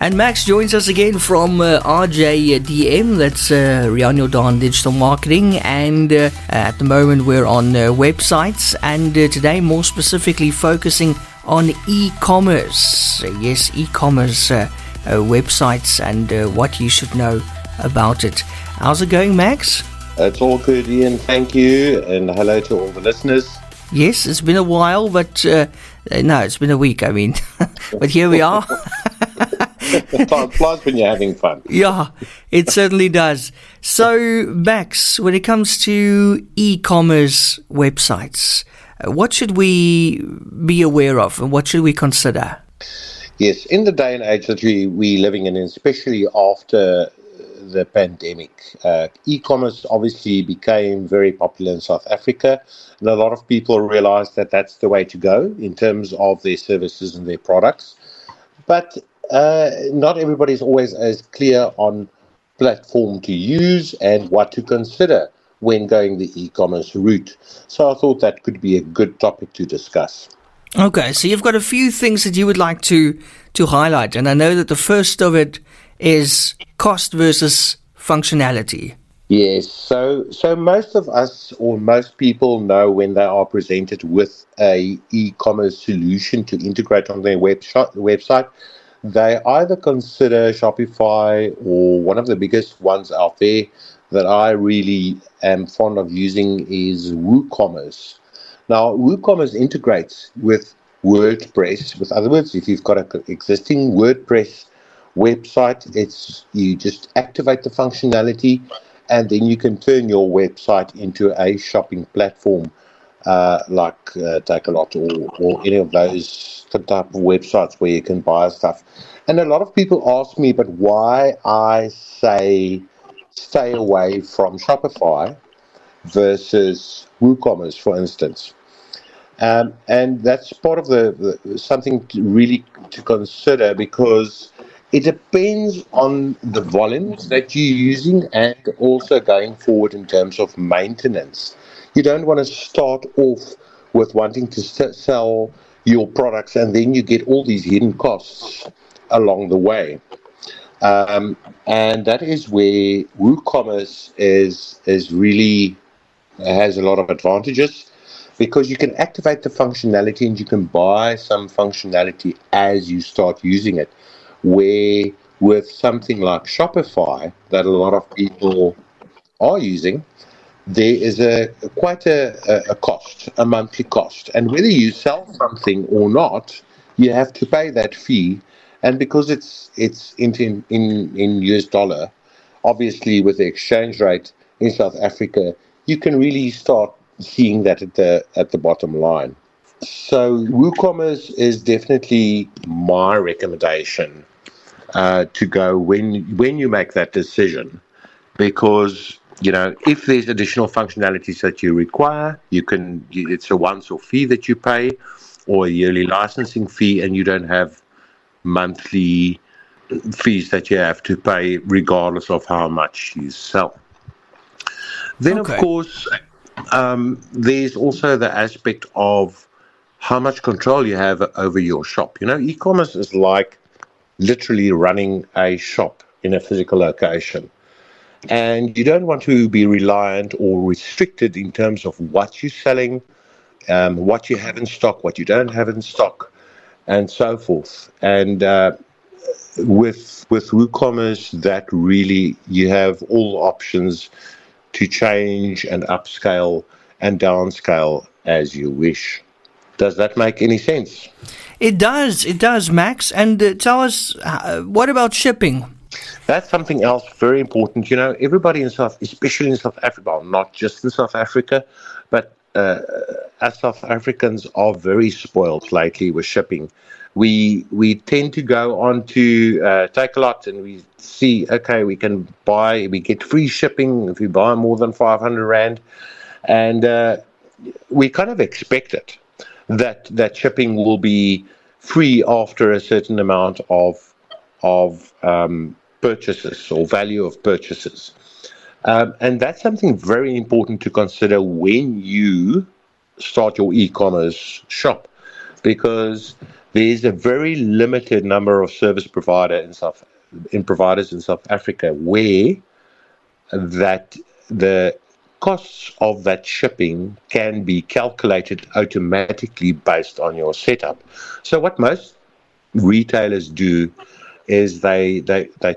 And Max joins us again from RJDM, that's Riaan Jordan Digital Marketing, and at the moment we're on websites, and today more specifically focusing on e-commerce. Yes, e-commerce websites and what you should know about it. How's it going, Max? It's all good, Ian. Thank you, and hello to all the listeners. Yes, it's been a while, but no, it's been a week, I mean. But here we are. Time flies when you're having fun. Yeah, it certainly does. So, Max, when it comes to e-commerce websites, what should we be aware of and what should we consider? Yes, in the day and age that we're living in, especially after the pandemic, e-commerce obviously became very popular in South Africa, and a lot of people realized that that's the way to go in terms of their services and their products. But not everybody is always as clear on platform to use and what to consider when going the e-commerce route. So I thought that could be a good topic to discuss. Okay, so you've got a few things that you would like to highlight, and I know that the first of it is cost versus functionality. Yes, so most of us or most people know when they are presented with a e-commerce solution to integrate on their website, they either consider Shopify or one of the biggest ones out there that I really am fond of using is WooCommerce. Now, WooCommerce integrates with WordPress. With other words, if you've got an existing WordPress website, you just activate the functionality, and then you can turn your website into a shopping platform like Takealot or any of those type of websites where you can buy stuff. And a lot of people ask me, but why I say stay away from Shopify versus WooCommerce, for instance. And that's part of the something really to consider, because it depends on the volumes that you're using and also going forward in terms of maintenance. You don't want to start off with wanting to sell your products and then you get all these hidden costs along the way. And that is where WooCommerce is really has a lot of advantages, because you can activate the functionality and you can buy some functionality as you start using it. Where with something like Shopify that a lot of people are using, there is quite a cost, a monthly cost. And whether you sell something or not, you have to pay that fee. And because it's in US dollar, obviously with the exchange rate in South Africa, you can really start seeing that at the bottom line. So WooCommerce is definitely my recommendation to go when you make that decision, because if there's additional functionalities that you require, it's a once-off fee that you pay, or a yearly licensing fee, and you don't have monthly fees that you have to pay regardless of how much you sell. Then, okay. Of course, there's also the aspect of how much control you have over your shop. E-commerce is like literally running a shop in a physical location. And you don't want to be reliant or restricted in terms of what you're selling, what you have in stock, what you don't have in stock, and so forth. And with WooCommerce, that really, you have all options to change and upscale and downscale as you wish. Does that make any sense? It does, Max. And tell us, what about shipping? That's something else very important. Everybody especially in South Africa, well, not just in South Africa, but as South Africans are very spoiled lately with shipping. We tend to go on to Takealot and we see, okay, we get free shipping if we buy more than 500 Rand. And we kind of expect it, that shipping will be free after a certain amount of purchases or value of purchases. And that's something very important to consider when you start your e-commerce shop, because there's a very limited number of service providers in South Africa where that the costs of that shipping can be calculated automatically based on your setup. So what most retailers do is they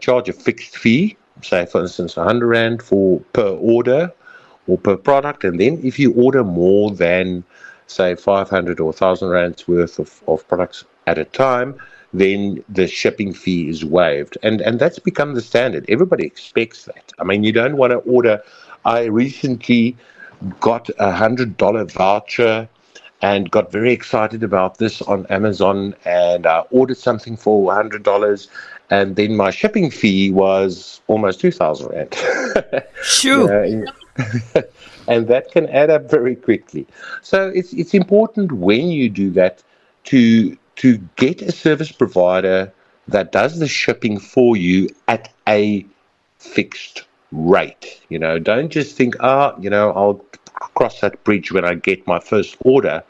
charge a fixed fee, say for instance 100 Rand per order or per product, and then if you order more than say 500 or 1,000 Rands worth of products at a time, then the shipping fee is waived. And that's become the standard. Everybody expects that. I mean, you don't want to order. I recently got $100 voucher and got very excited about this on Amazon, and I ordered something for $100, and then my shipping fee was almost 2,000 Rand. Sure. And that can add up very quickly. So it's important when you do that to get a service provider that does the shipping for you at a fixed rate. Don't just think, I'll cross that bridge when I get my first order,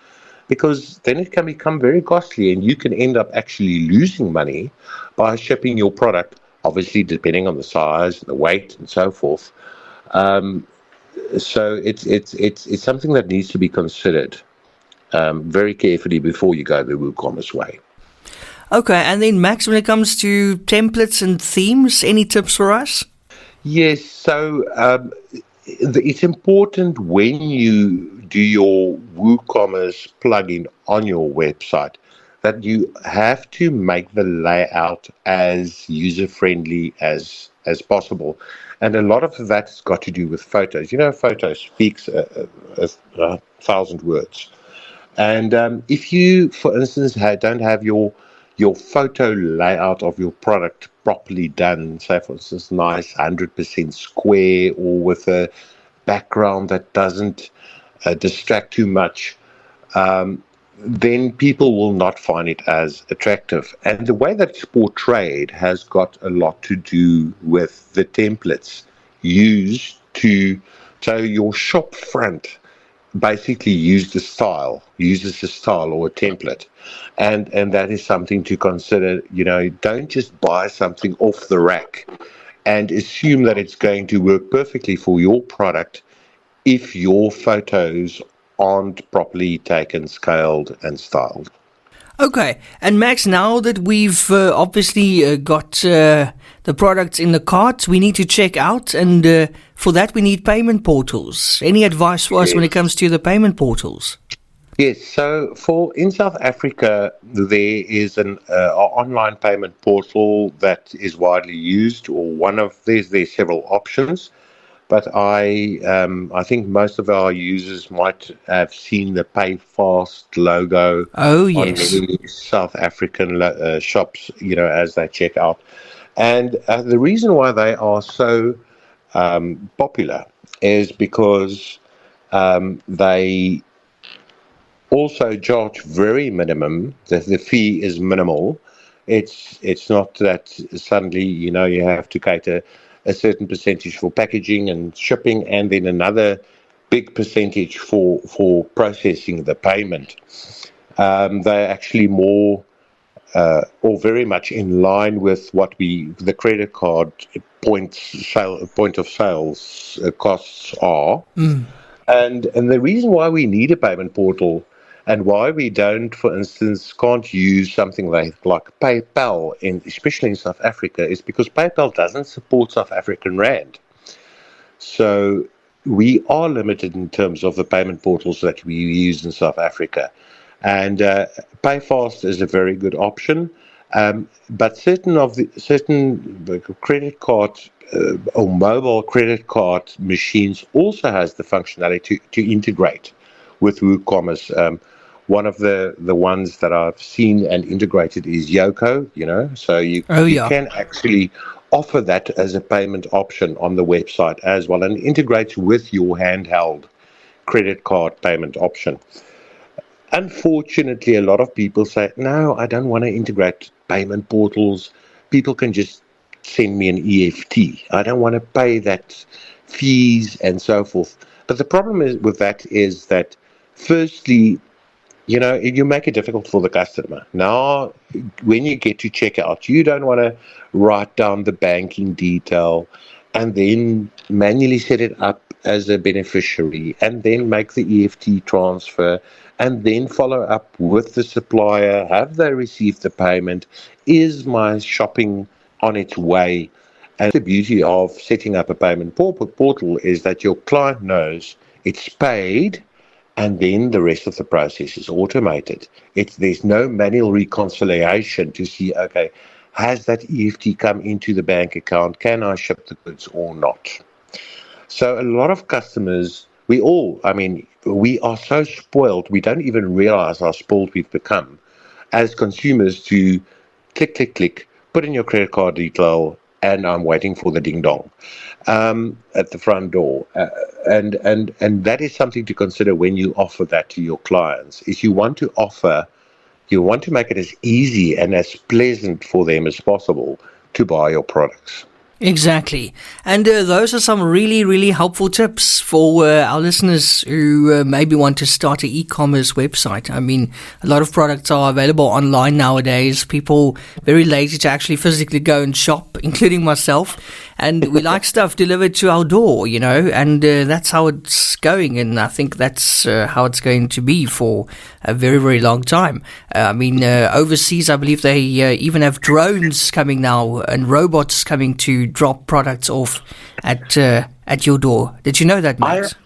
because then it can become very costly and you can end up actually losing money by shipping your product, obviously depending on the size, the weight, and so forth. So it's something that needs to be considered very carefully before you go the WooCommerce way. Okay, and then Max, when it comes to templates and themes, any tips for us? Yes, so it's important when you do your WooCommerce plugin on your website that you have to make the layout as user-friendly as possible. And a lot of that's got to do with photos. Photos speaks 1,000 words. And if you, for instance, don't have your photo layout of your product properly done, say, for instance, nice 100% square or with a background that doesn't distract too much, then people will not find it as attractive. And the way that it's portrayed has got a lot to do with the templates used so your shop front basically uses a style or a template. And that is something to consider. Don't just buy something off the rack and assume that it's going to work perfectly for your product if your photos aren't properly taken, scaled, and styled. Okay, and Max, now that we've obviously got the products in the cart, we need to check out, and for that we need payment portals. Any advice for us when it comes to the payment portals? Yes, so in South Africa, there is an online payment portal that is widely used, or there's several options. But I think most of our users might have seen the PayFast logo on many South African shops, as they check out. And the reason why they are so popular is because they also charge very minimum. The fee is minimal. It's not that suddenly you have to cater a certain percentage for packaging and shipping, and then another big percentage for processing the payment. They're actually more or very much in line with what the credit card point of sales costs are. And the reason why we need a payment portal and why we can't use something like PayPal, especially in South Africa, is because PayPal doesn't support South African Rand. So we are limited in terms of the payment portals that we use in South Africa. And PayFast is a very good option, but certain credit card or mobile credit card machines also has the functionality to integrate with WooCommerce. One of the ones that I've seen and integrated is Yoco, so you can actually offer that as a payment option on the website as well, and integrates with your handheld credit card payment option. Unfortunately, a lot of people say, no, I don't want to integrate payment portals. People can just send me an EFT. I don't want to pay that fees and so forth. But the problem with that is that, firstly, you make it difficult for the customer. Now, when you get to checkout, you don't want to write down the banking detail and then manually set it up as a beneficiary and then make the EFT transfer and then follow up with the supplier. Have they received the payment? Is my shopping on its way? And the beauty of setting up a payment portal is that your client knows it's paid, and then the rest of the process is automated. There's no manual reconciliation to see, okay, has that EFT come into the bank account? Can I ship the goods or not? So a lot of customers, we are so spoiled, we don't even realize how spoiled we've become as consumers to click, click, click, put in your credit card detail, and I'm waiting for the ding-dong at the front door. And that is something to consider when you offer that to your clients, is you want to make it as easy and as pleasant for them as possible to buy your products. Exactly. And those are some really, really helpful tips for our listeners who maybe want to start an e-commerce website. I mean, a lot of products are available online nowadays. People very lazy to actually physically go and shop, including myself. And we like stuff delivered to our door, and that's how it's going. And I think that's how it's going to be for a very, very long time. Overseas, I believe they even have drones coming now and robots coming to drop products off at your door. Did you know that, Max?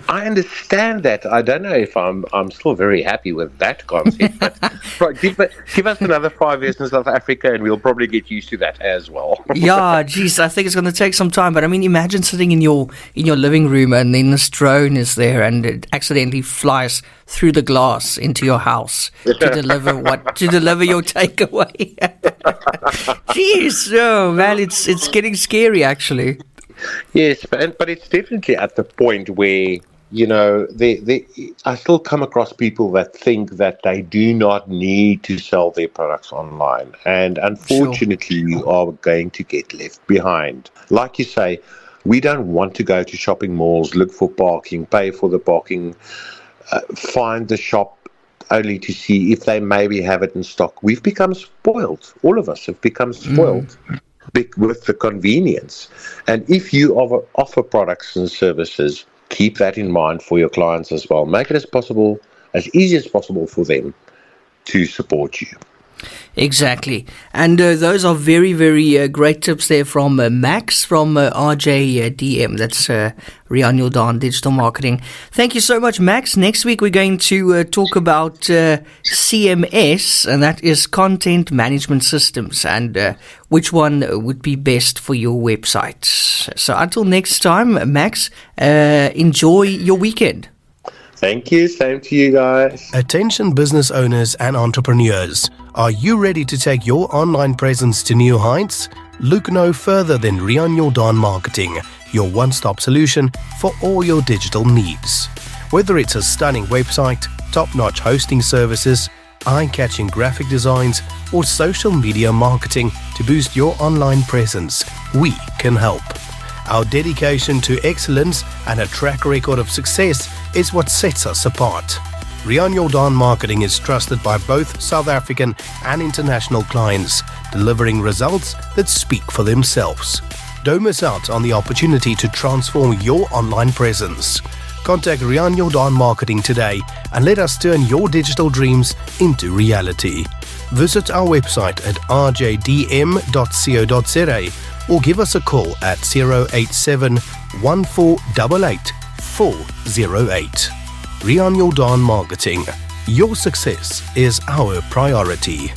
I understand that. I don't know if I'm still very happy with that concept, but give us another 5 years in South Africa and we'll probably get used to that as well. Yeah, geez, I think it's going to take some time. But I mean, imagine sitting in your living room and then this drone is there and it accidentally flies through the glass into your house to deliver your takeaway. Jeez, oh man, it's getting scary actually. Yes, but it's definitely at the point where, I still come across people that think that they do not need to sell their products online. And unfortunately, you are going to get left behind. Like you say, we don't want to go to shopping malls, look for parking, pay for the parking, find the shop only to see if they maybe have it in stock. We've become spoiled. All of us have become spoiled. With the convenience. And if you offer products and services, keep that in mind for your clients as well. Make it as easy as possible for them to support you. Exactly. And those are very, very great tips there from Max from RJDM. That's Riaan Jordaan Digital Marketing. Thank you so much, Max. Next week we're going to talk about CMS, and that is Content Management Systems, and which one would be best for your website. So until next time, Max, enjoy your weekend. Thank you. Same to you guys. Attention business owners and entrepreneurs. Are you ready to take your online presence to new heights? Look no further than Riaan Jordaan Marketing, your one-stop solution for all your digital needs. Whether it's a stunning website, top-notch hosting services, eye-catching graphic designs, or social media marketing to boost your online presence, we can help. Our dedication to excellence and a track record of success is what sets us apart. Riaan Jordaan Marketing is trusted by both South African and international clients, delivering results that speak for themselves. Don't miss out on the opportunity to transform your online presence. Contact Riaan Jordaan Marketing today and let us turn your digital dreams into reality. Visit our website at rjdm.co.za or give us a call at 087 1488 408. Riaan Jordaan Marketing. Your success is our priority.